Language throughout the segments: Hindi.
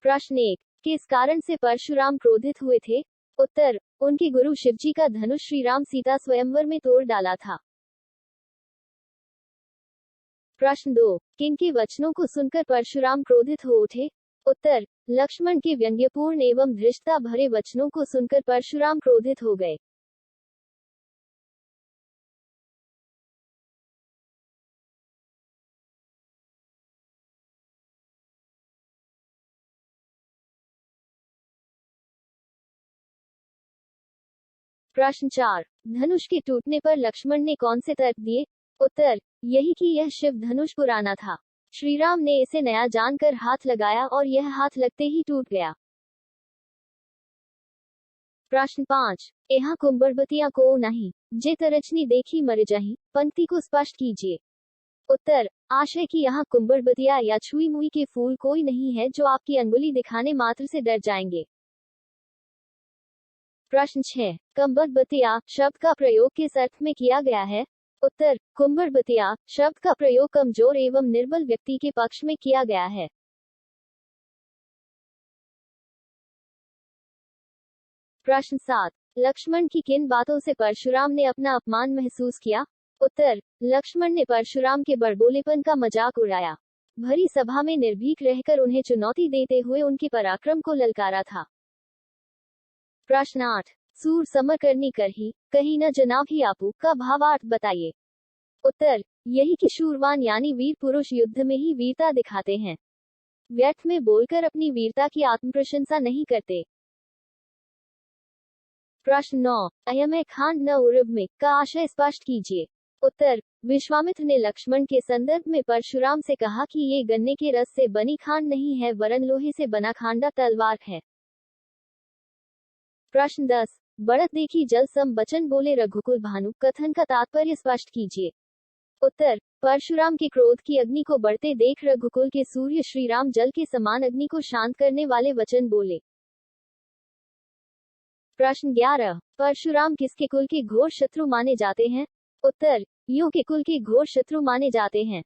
प्रश्न 1, किस कारण से परशुराम क्रोधित हुए थे? उत्तर, उनके गुरु शिवजी का धनुष श्री राम सीता स्वयंवर में तोड़ डाला था। प्रश्न 2, किनके वचनों को सुनकर परशुराम क्रोधित हो उठे? उत्तर, लक्ष्मण के व्यंग्यपूर्ण एवं धृष्टता भरे वचनों को सुनकर परशुराम क्रोधित हो गए। प्रश्न 4, धनुष के टूटने पर लक्ष्मण ने कौन से तर्क दिए? उत्तर, यही कि यह शिव धनुष पुराना था। श्री राम ने इसे नया जानकर हाथ लगाया और यह हाथ लगते ही टूट गया। प्रश्न 5, यहाँ कुंभड़बतिया को नहीं, जे तरचनी देखी मर जाही, पंक्ति को स्पष्ट कीजिए। उत्तर, आशय कि यहाँ कुंभड़बतिया या छुई मुई के फूल कोई नहीं है जो आपकी अंगुली दिखाने मात्र से डर जाएंगे। प्रश्न 6, कुंभड़बतिया शब्द का प्रयोग किस अर्थ में किया गया है? उत्तर, कुंभड़बतिया शब्द का प्रयोग कमजोर एवं निर्बल व्यक्ति के पक्ष में किया गया है। प्रश्न 7, लक्ष्मण की किन बातों से परशुराम ने अपना अपमान महसूस किया? उत्तर, लक्ष्मण ने परशुराम के बड़बोलेपन का मजाक उड़ाया। भरी सभा में निर्भीक रहकर उन्हें चुनौती देते हुए उनके पराक्रम को ललकारा था। प्रश्न 8, सूर समर करनी करही, कहीं न जनाब ही आपू का भावार्थ बताइए। उत्तर, यही कि शूरवान यानी वीर पुरुष युद्ध में ही वीरता दिखाते हैं, व्यर्थ में बोलकर अपनी वीरता की आत्मप्रशंसा नहीं करते। प्रश्न 9, अयम खांड न उर्व में का आशय स्पष्ट कीजिए। उत्तर, विश्वामित्र ने लक्ष्मण के संदर्भ में परशुराम से कहा कि ये गन्ने के रस से बनी खांड नहीं है वरन लोहे से बना खांडा तलवार है। प्रश्न 10, बढ़त देखी जल सम बचन बोले रघुकुल भानु, कथन का तात्पर्य स्पष्ट कीजिए। उत्तर, परशुराम के क्रोध की अग्नि को बढ़ते देख रघुकुल के सूर्य श्री राम जल के समान अग्नि को शांत करने वाले वचन बोले। प्रश्न 11, परशुराम किसके कुल के घोर शत्रु माने जाते हैं? उत्तर, यो के कुल के घोर शत्रु माने जाते हैं।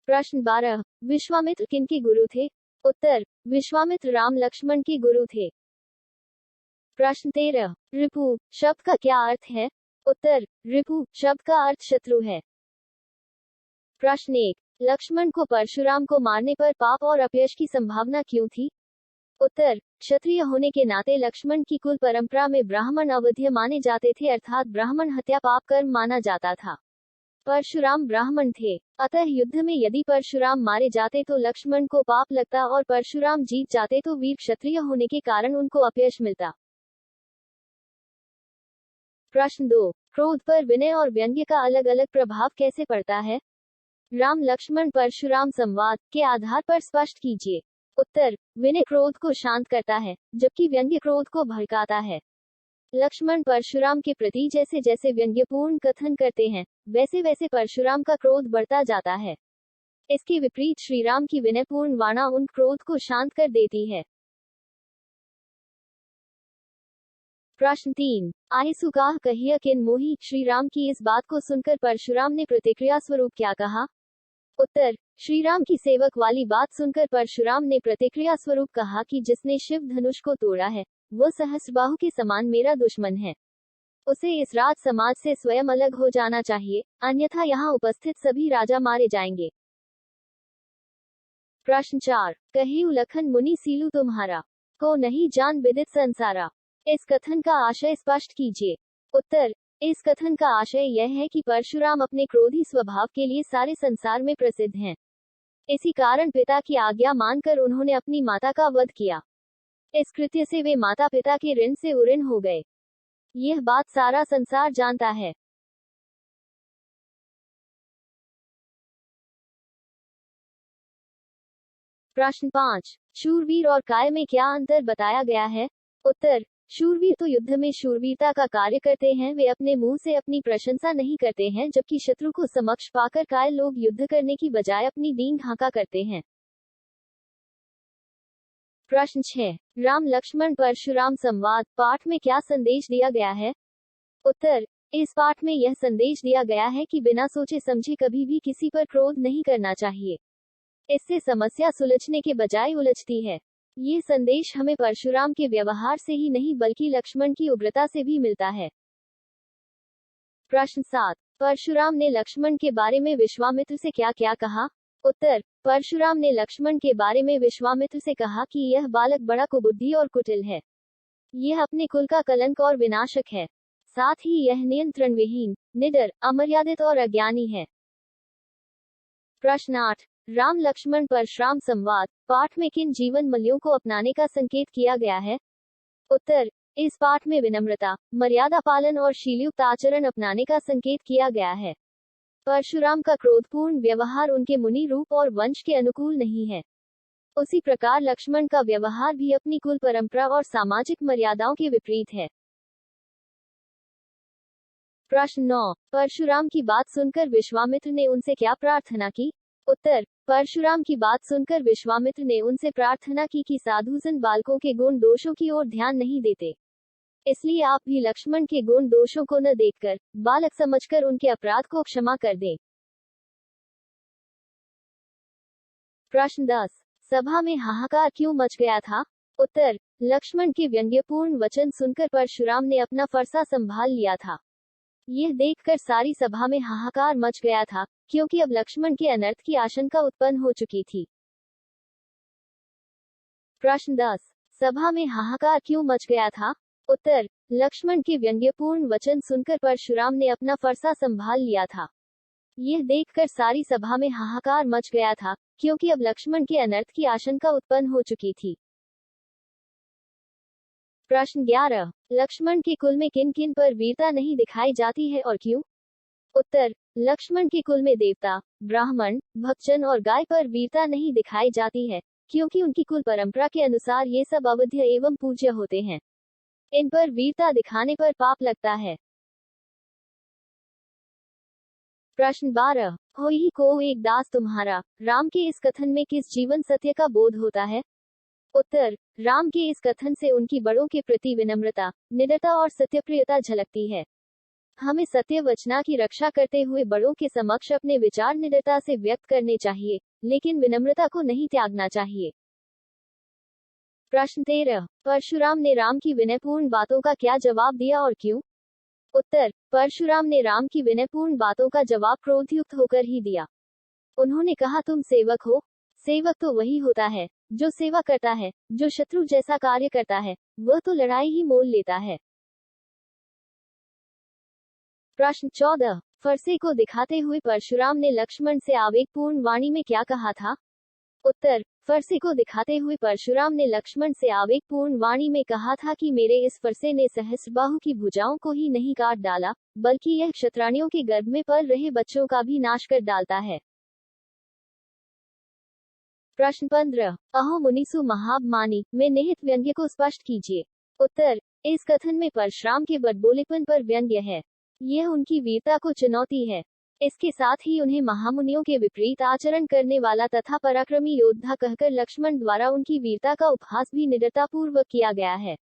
प्रश्न 12, विश्वामित्र किनके गुरु थे? उत्तर, विश्वामित्र राम लक्ष्मण के गुरु थे। प्रश्न 13, रिपु शब्द का क्या अर्थ है? उत्तर, रिपु शब्द का अर्थ शत्रु है। प्रश्न 1, लक्ष्मण को परशुराम को मारने पर पाप और अपयश की संभावना क्यों थी? उत्तर, क्षत्रिय होने के नाते लक्ष्मण की कुल परंपरा में ब्राह्मण अवध्य माने जाते थे, अर्थात ब्राह्मण हत्या पाप कर्म माना जाता था। परशुराम ब्राह्मण थे, अतः युद्ध में यदि परशुराम मारे जाते तो लक्ष्मण को पाप लगता और परशुराम जीत जाते तो वीर क्षत्रिय होने के कारण उनको अपयश मिलता। प्रश्न 2, क्रोध पर विनय और व्यंग्य का अलग अलग प्रभाव कैसे पड़ता है? राम लक्ष्मण परशुराम संवाद के आधार पर स्पष्ट कीजिए। उत्तर, विनय क्रोध को शांत करता है, जबकि व्यंग्य क्रोध को भड़काता है। लक्ष्मण परशुराम के प्रति जैसे जैसे व्यंग्यपूर्ण कथन करते हैं, वैसे वैसे परशुराम का क्रोध बढ़ता जाता है। इसके विपरीत श्री राम की विनयपूर्ण वाणा उन क्रोध को शांत कर देती है। प्रश्न 3, आयसुकाह कहिय किन मोही, श्री राम की इस बात को सुनकर परशुराम ने प्रतिक्रिया स्वरूप क्या कहा? उत्तर, श्री राम की सेवक वाली बात सुनकर परशुराम ने प्रतिक्रिया स्वरूप कहा कि जिसने शिव धनुष को तोड़ा है, वह सहस्रबाहु के समान मेरा दुश्मन है। उसे इस राज समाज से स्वयं अलग हो जाना चाहिए, अन्यथा यहाँ उपस्थित सभी राजा मारे जाएंगे। प्रश्न 4, कहियु लखन मुनि सीलू तुम्हारा, को नहीं जान विदित संसारा। इस कथन का आशय स्पष्ट कीजिए। उत्तर, इस कथन का आशय यह है कि परशुराम अपने क्रोधी स्वभाव के लिए सारे संसार में प्रसिद्ध हैं। इसी कारण पिता की आज्ञा मानकर उन्होंने अपनी माता का वध किया। इस कृत्य से वे माता पिता के ऋण से उऋण हो गए। यह बात सारा संसार जानता है। प्रश्न 5, शूरवीर और काय में क्या अंतर बताया गया है? उत्तर, शूरवीर तो युद्ध में शूरवीरता का कार्य करते हैं, वे अपने मुंह से अपनी प्रशंसा नहीं करते हैं, जबकि शत्रु को समक्ष पाकर काय लोग युद्ध करने की बजाय अपनी दीन ढांका करते हैं। प्रश्न 6, राम लक्ष्मण परशुराम संवाद पाठ में क्या संदेश दिया गया है? उत्तर, इस पाठ में यह संदेश दिया गया है कि बिना सोचे समझे कभी भी किसी पर क्रोध नहीं करना चाहिए। इससे समस्या सुलझने के बजाय उलझती है। ये संदेश हमें परशुराम के व्यवहार से ही नहीं बल्कि लक्ष्मण की उग्रता से भी मिलता है। प्रश्न 7। परशुराम ने लक्ष्मण के बारे में विश्वामित्र से क्या क्या कहा? उत्तर। परशुराम ने लक्ष्मण के बारे में विश्वामित्र से कहा कि यह बालक बड़ा कुबुद्धि और कुटिल है। यह अपने कुल का कलंक और विनाशक है। साथ ही यह नियंत्रण विहीन, निडर, अमर्यादित और अज्ञानी है। प्रश्न 8। राम लक्ष्मण परशुराम संवाद पाठ में किन जीवन मूल्यों को अपनाने का संकेत किया गया है? उत्तर। इस पाठ में विनम्रता, मर्यादा पालन और शीलयुक्त आचरण अपनाने का संकेत किया गया है। परशुराम का क्रोधपूर्ण व्यवहार उनके मुनि रूप और वंश के अनुकूल नहीं है। उसी प्रकार लक्ष्मण का व्यवहार भी अपनी कुल परंपरा और सामाजिक मर्यादाओं के विपरीत है। प्रश्न 9। परशुराम की बात सुनकर विश्वामित्र ने उनसे क्या प्रार्थना की? उत्तर। परशुराम की बात सुनकर विश्वामित्र ने उनसे प्रार्थना की कि साधुजन बालकों के गुण दोषों की ओर ध्यान नहीं देते, इसलिए आप भी लक्ष्मण के गुण दोषों को न देखकर, बालक समझकर उनके अपराध को क्षमा कर दें। प्रश्न 10। सभा में हाहाकार क्यों मच गया था? उत्तर। लक्ष्मण के व्यंग्यपूर्ण वचन सुनकर परशुराम ने अपना फरसा संभाल लिया था। यह देखकर सारी सभा में हाहाकार मच गया था, क्योंकि अब लक्ष्मण के अनर्थ की आशंका उत्पन्न हो चुकी थी। प्रश्न 10। सभा में हाहाकार क्यों मच गया था? उत्तर। लक्ष्मण के व्यंग्यपूर्ण वचन सुनकर परशुराम ने अपना फरसा संभाल लिया था। यह देखकर सारी सभा में हाहाकार मच गया था, क्योंकि अब लक्ष्मण के अनर्थ की आशंका उत्पन्न हो चुकी थी। प्रश्न 11। लक्ष्मण के कुल में किन किन पर वीरता नहीं दिखाई जाती है और क्यों? उत्तर। लक्ष्मण के कुल में देवता, ब्राह्मण, भक्तजन और गाय पर वीरता नहीं दिखाई जाती है, क्योंकि उनकी कुल परंपरा के अनुसार ये सब अवध्य एवं पूज्य होते हैं। इन पर वीरता दिखाने पर पाप लगता है। प्रश्न 12। होई को एक दास तुम्हारा, राम के इस कथन में किस जीवन सत्य का बोध होता है? उत्तर। राम के इस कथन से उनकी बड़ों के प्रति विनम्रता, निडरता और सत्यप्रियता झलकती है। हमें सत्य वचना की रक्षा करते हुए बड़ों के समक्ष अपने विचार निडरता से व्यक्त करने चाहिए, लेकिन विनम्रता को नहीं त्यागना चाहिए। प्रश्न 13। परशुराम ने राम की विनयपूर्ण बातों का क्या जवाब दिया और क्यों? उत्तर। परशुराम ने राम की विनयपूर्ण बातों का जवाब क्रोधयुक्त होकर ही दिया। उन्होंने कहा, तुम सेवक हो। सेवक तो वही होता है जो सेवा करता है। जो शत्रु जैसा कार्य करता है, वह तो लड़ाई ही मोल लेता है। प्रश्न 14। फरसे को दिखाते हुए परशुराम ने लक्ष्मण से आवेगपूर्ण वाणी में क्या कहा था? उत्तर। फरसे को दिखाते हुए परशुराम ने लक्ष्मण से आवेगपूर्ण वाणी में कहा था कि मेरे इस फरसे ने सहस्त्रबाहु की भुजाओं को ही नहीं काट डाला, बल्कि यह क्षत्राणियों के गर्भ में पल रहे बच्चों का भी नाश कर डालता है। प्रश्न 15। अहो मुनिसु महाबमानी में निहित व्यंग्य को स्पष्ट कीजिए। उत्तर। इस कथन में परशुराम के बड़बोलेपन पर व्यंग्य है। यह उनकी वीरता को चुनौती है। इसके साथ ही उन्हें महामुनियों के विपरीत आचरण करने वाला तथा पराक्रमी योद्धा कहकर लक्ष्मण द्वारा उनकी वीरता का उपहास भी निडरतापूर्वक किया गया है।